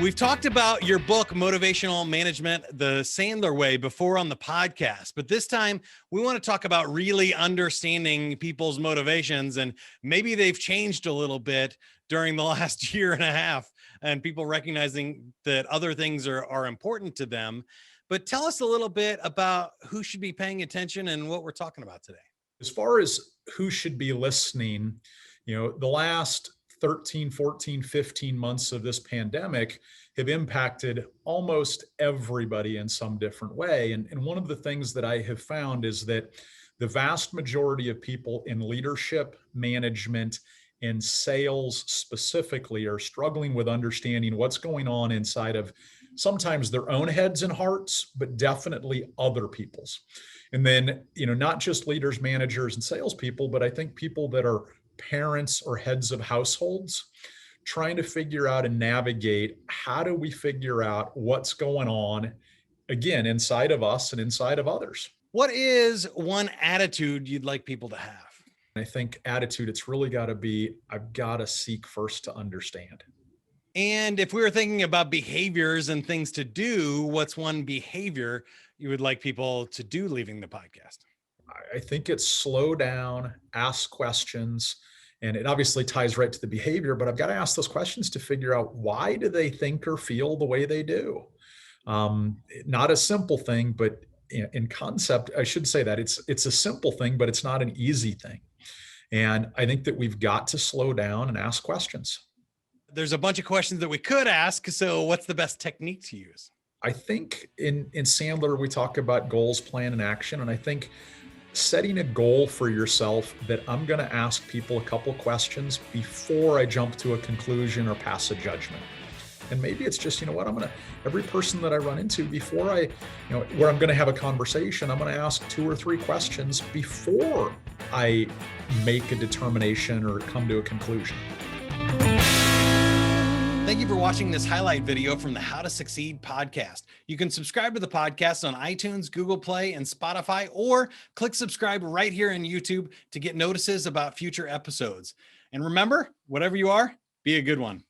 We've talked about your book, Motivational Management, the Sandler Way, before on the podcast, but this time we want to talk about really understanding people's motivations, and maybe they've changed a little bit during the last year and a half, and people recognizing that other things are important to them. But tell us a little bit about who should be paying attention and what we're talking about today. As far as who should be listening, the last 13, 14, 15 months of this pandemic have impacted almost everybody in some different way. And one of the things that I have found is that the vast majority of people in leadership, management, and sales specifically are struggling with understanding what's going on inside of sometimes their own heads and hearts, but definitely other people's. And then, not just leaders, managers, and salespeople, but I think people that are parents or heads of households trying to figure out and navigate how do we figure out what's going on, again, inside of us and inside of others. What is one attitude you'd like people to have? I think attitude, it's really got to be, I've got to seek first to understand. And if we were thinking about behaviors and things to do, what's one behavior you would like people to do leaving the podcast? I think it's slow down, ask questions, and it obviously ties right to the behavior, but I've got to ask those questions to figure out why do they think or feel the way they do? Not a simple thing, but in concept, I should say that it's a simple thing, but it's not an easy thing. And I think that we've got to slow down and ask questions. There's a bunch of questions that we could ask. So what's the best technique to use? I think in Sandler, we talk about goals, plan, and action. And I think setting a goal for yourself that I'm going to ask people a couple questions before I jump to a conclusion or pass a judgment. And maybe it's just, every person that I run into before where I'm going to have a conversation, I'm going to ask 2 or 3 questions before I make a determination or come to a conclusion. Thank you for watching this highlight video from the How to Succeed podcast. You can subscribe to the podcast on iTunes, Google Play, and Spotify, or click subscribe right here on YouTube to get notices about future episodes. And remember, whatever you are, be a good one.